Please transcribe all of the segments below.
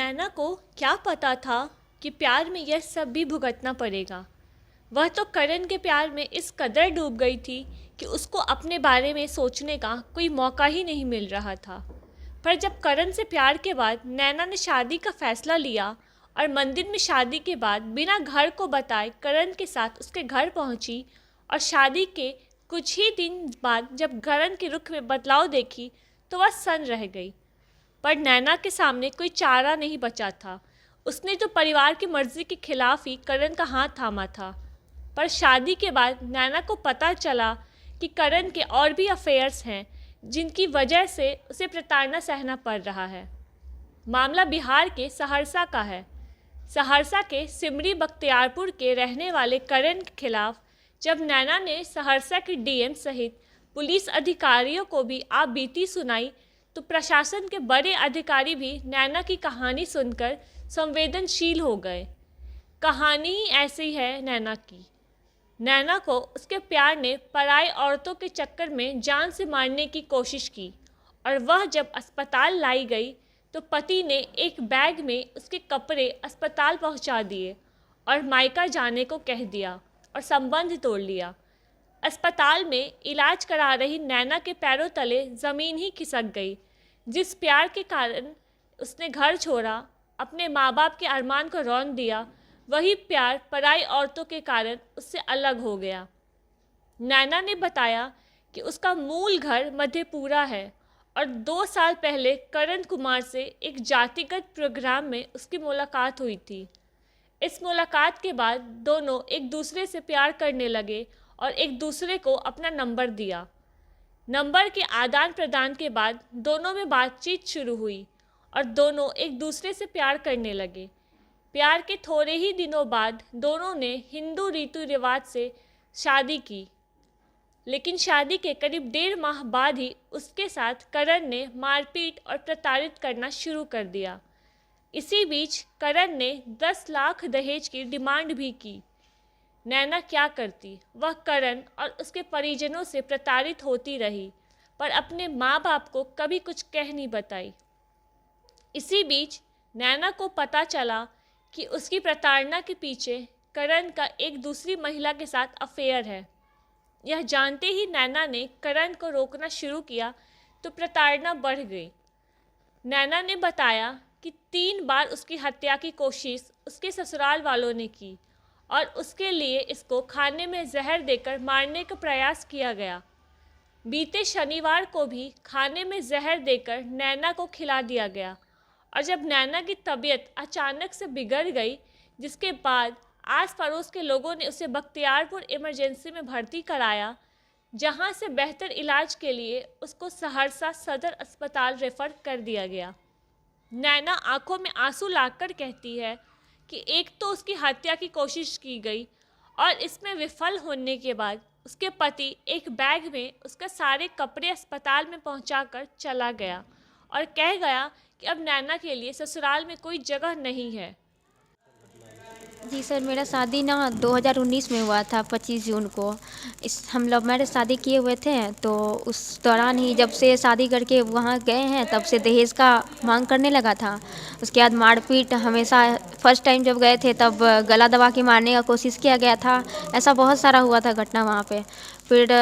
नैना को क्या पता था कि प्यार में यह सब भी भुगतना पड़ेगा। वह तो करण के प्यार में इस कदर डूब गई थी कि उसको अपने बारे में सोचने का कोई मौका ही नहीं मिल रहा था। पर जब करण से प्यार के बाद नैना ने शादी का फैसला लिया और मंदिर में शादी के बाद बिना घर को बताए करण के साथ उसके घर पहुंची और शादी के कुछ ही दिन बाद जब करण के रुख में बदलाव देखी तो वह सन्न रह गई। पर नैना के सामने कोई चारा नहीं बचा था। उसने तो परिवार की मर्जी के खिलाफ ही करण का हाथ थामा था। पर शादी के बाद नैना को पता चला कि करण के और भी अफेयर्स हैं जिनकी वजह से उसे प्रताड़ना सहना पड़ रहा है। मामला बिहार के सहरसा का है। सहरसा के सिमरी बख्तियारपुर के रहने वाले करण के खिलाफ जब नैना ने सहरसा के डीएम सहित पुलिस अधिकारियों को भी आप बीती सुनाई तो प्रशासन के बड़े अधिकारी भी नैना की कहानी सुनकर संवेदनशील हो गए। कहानी ही ऐसी है नैना की। नैना को उसके प्यार ने पराई औरतों के चक्कर में जान से मारने की कोशिश की और वह जब अस्पताल लाई गई तो पति ने एक बैग में उसके कपड़े अस्पताल पहुंचा दिए और मायका जाने को कह दिया और संबंध तोड़ लिया। अस्पताल में इलाज करा रही नैना के पैरों तले ज़मीन ही खिसक गई। जिस प्यार के कारण उसने घर छोड़ा, अपने माँ बाप के अरमान को रौंद दिया, वही प्यार पराई औरतों के कारण उससे अलग हो गया। नैना ने बताया कि उसका मूल घर मधेपुरा है और 2 साल पहले करण कुमार से एक जातिगत प्रोग्राम में उसकी मुलाकात हुई थी। इस मुलाकात के बाद दोनों एक दूसरे से प्यार करने लगे और एक दूसरे को अपना नंबर दिया। नंबर के आदान प्रदान के बाद दोनों में बातचीत शुरू हुई और दोनों एक दूसरे से प्यार करने लगे। प्यार के थोड़े ही दिनों बाद दोनों ने हिंदू रीति रिवाज से शादी की, लेकिन शादी के करीब 1.5 माह बाद ही उसके साथ करण ने मारपीट और प्रताड़ित करना शुरू कर दिया। इसी बीच करण ने 10 लाख दहेज की डिमांड भी की। नैना क्या करती? वह करण और उसके परिजनों से प्रताड़ित होती रही पर अपने माँ बाप को कभी कुछ कह नहीं बताई। इसी बीच नैना को पता चला कि उसकी प्रताड़ना के पीछे करण का एक दूसरी महिला के साथ अफेयर है। यह जानते ही नैना ने करण को रोकना शुरू किया तो प्रताड़ना बढ़ गई। नैना ने बताया कि 3 बार उसकी हत्या की कोशिश उसके ससुराल वालों ने की और उसके लिए इसको खाने में जहर देकर मारने का प्रयास किया गया। बीते शनिवार को भी खाने में जहर देकर नैना को खिला दिया गया और जब नैना की तबीयत अचानक से बिगड़ गई, जिसके बाद आस पड़ोस के लोगों ने उसे बख्तियारपुर इमरजेंसी में भर्ती कराया, जहां से बेहतर इलाज के लिए उसको सहरसा सदर अस्पताल रेफर कर दिया गया। नैना आंखों में आंसू लाकर कहती है कि एक तो उसकी हत्या की कोशिश की गई और इसमें विफल होने के बाद उसके पति एक बैग में उसके सारे कपड़े अस्पताल में पहुंचाकर चला गया और कह गया कि अब नैना के लिए ससुराल में कोई जगह नहीं है। जी सर, मेरा शादी ना 2019 में हुआ था 25 जून को। हम लव मैरिज शादी किए हुए थे, तो उस दौरान ही जब से शादी करके वहाँ गए हैं तब से दहेज का मांग करने लगा था। उसके बाद मारपीट हमेशा, फर्स्ट टाइम जब गए थे तब गला दबा के मारने का कोशिश किया गया था। ऐसा बहुत सारा हुआ था घटना वहाँ पे। फिर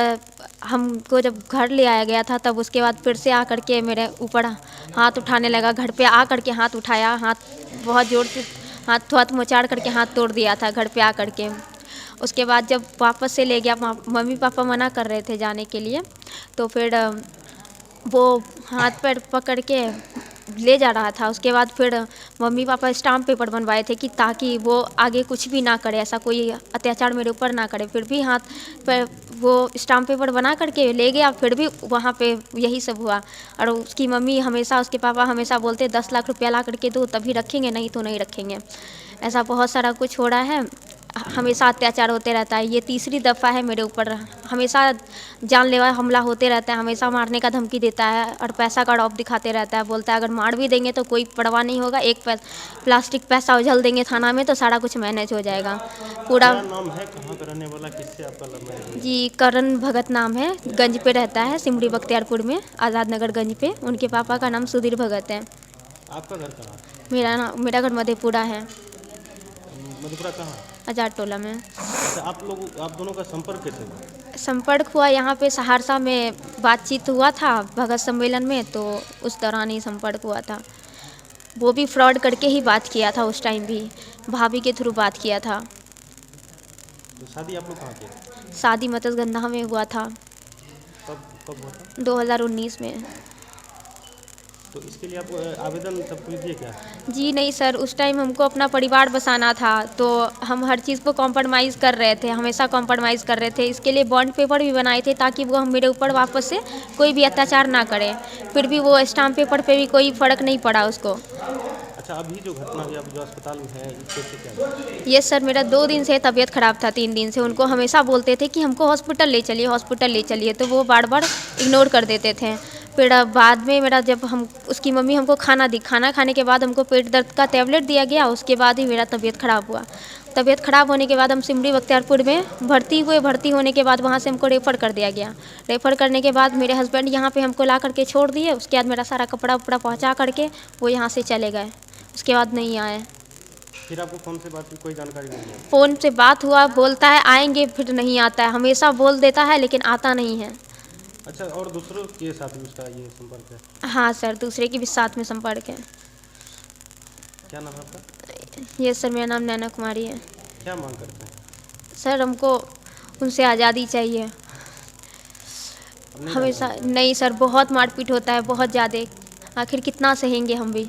हमको जब घर ले आया गया था तब उसके बाद फिर से आ करके मेरे ऊपर हाथ उठाने लगा। घर पे आ करके हाथ उठाया, हाथ बहुत ज़ोर से हाथ मोचाड़ करके हाथ तोड़ दिया था घर पे आ करके। उसके बाद जब वापस से ले गया, मम्मी पापा मना कर रहे थे जाने के लिए, तो फिर वो हाथ पैर पकड़ के ले जा रहा था। उसके बाद फिर मम्मी पापा स्टाम्प पेपर बनवाए थे कि ताकि वो आगे कुछ भी ना करे, ऐसा कोई अत्याचार मेरे ऊपर ना करे। फिर भी हाथ पर वो स्टाम्प पेपर बना करके ले गया, फिर भी वहाँ पे यही सब हुआ। और उसकी मम्मी हमेशा, उसके पापा हमेशा बोलते 10 लाख रुपया ला करके दो तभी रखेंगे, नहीं तो नहीं रखेंगे। ऐसा बहुत सारा कुछ हो रहा है, हमेशा अत्याचार होते रहता है। ये तीसरी दफ़ा है मेरे ऊपर, हमेशा जानलेवा हमला होते रहता है, हमेशा मारने का धमकी देता है और पैसा का रौब दिखाते रहता है। बोलता है अगर मार भी देंगे तो कोई परवाह नहीं होगा, एक प्लास्टिक पैसा उछल देंगे थाना में तो सारा कुछ मैनेज हो जाएगा। पूरा नाम है, कहाँ का रहने वाला, किससे आपका लव मैरिज हुआ? जी, करण भगत नाम है, गंज पे रहता है, सिमरी बख्तियारपुर में, आज़ाद नगर गंज पे। उनके पापा का नाम सुधीर भगत है। आपका घर कहाँ है? मेरा घर मधेपुरा है, मधेपुरा कहाँ? आजाद टोला में। अच्छा, आप दोनों का संपर्क कैसे हुआ? संपर्क हुआ यहाँ पे सहरसा में, बातचीत हुआ था भगत सम्मेलन में, तो उस दौरान ही संपर्क हुआ था। वो भी फ्रॉड करके ही बात किया था, उस टाइम भी भाभी के थ्रू बात किया था। तो शादी आप लोग कहाँ किए? शादी मतसगंधा में हुआ था, कब हुआ था? 2019 में। तो इसके लिए आप आवेदन सब कुछ दिए क्या? जी नहीं सर, उस टाइम हमको अपना परिवार बसाना था, तो हम हर चीज़ को कॉम्प्रोमाइज़ कर रहे थे, हमेशा कॉम्प्रोमाइज़ कर रहे थे। इसके लिए बॉन्ड पेपर भी बनाए थे ताकि वो हम मेरे ऊपर वापस से कोई भी अत्याचार ना करे। फिर भी वो स्टाम्प पेपर पे भी कोई फ़र्क नहीं पड़ा उसको। अच्छा, अभी जो घटना हुई, आप जो अस्पताल में है, इससे क्या हुआ? ये सर मेरा 2 दिन से तबीयत ख़राब था, 3 दिन से। उनको हमेशा बोलते थे कि हमको हॉस्पिटल ले चलिए, हॉस्पिटल ले चलिए, तो वो बार बार इग्नोर कर देते थे। फिर बाद में मेरा जब हम उसकी मम्मी हमको खाना खाने के बाद हमको पेट दर्द का टैबलेट दिया गया, उसके बाद ही मेरा तबीयत ख़राब हुआ। तबीयत ख़राब होने के बाद हम सिमरी बख्तियारपुर में भर्ती हुए। भर्ती होने के बाद वहाँ से हमको रेफ़र कर दिया गया। रेफ़र करने के बाद मेरे हस्बैंड यहाँ पे हमको ला करके छोड़ दिए। उसके बाद मेरा सारा कपड़ा उपड़ा पहुँचा करके वो यहाँ से चले गए, उसके बाद नहीं आए। फिर आपको फ़ोन से बात की कोई जानकारी नहीं है? फ़ोन से बात हुआ, बोलता है आएंगे, फिर नहीं आता है। हमेशा बोल देता है लेकिन आता नहीं है। अच्छा, और दूसरों के साथ भी उसका ये संपर्क है? हाँ सर, दूसरे के भी साथ में संपर्क है। क्या नाम है आपका? ये सर मेरा नाम नैना कुमारी है। क्या मांग करते हैं? सर हमको उनसे आज़ादी चाहिए। अब नहीं हमेशा जानते हैं? नहीं सर, बहुत मारपीट होता है, बहुत ज़्यादा। आखिर कितना सहेंगे हम भी।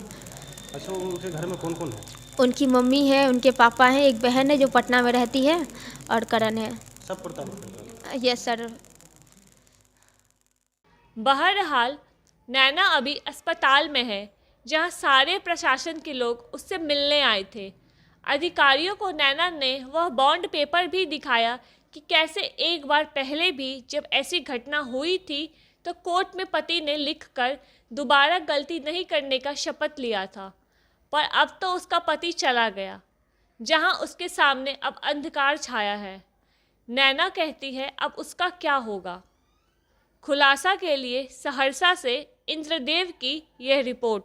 अच्छा, उनके घर में कौन कौन है? उनकी मम्मी है, उनके पापा हैं, एक बहन है जो पटना में रहती है, और करण है। सब प्रताड़ित कर रहे हैं? Yes sir. बहरहाल नैना अभी अस्पताल में है, जहां सारे प्रशासन के लोग उससे मिलने आए थे। अधिकारियों को नैना ने वह बॉन्ड पेपर भी दिखाया कि कैसे एक बार पहले भी जब ऐसी घटना हुई थी तो कोर्ट में पति ने लिखकर दोबारा गलती नहीं करने का शपथ लिया था। पर अब तो उसका पति चला गया, जहां उसके सामने अब अंधकार छाया है। नैना कहती है अब उसका क्या होगा। खुलासा के लिए सहरसा से इंद्रदेव की यह रिपोर्ट।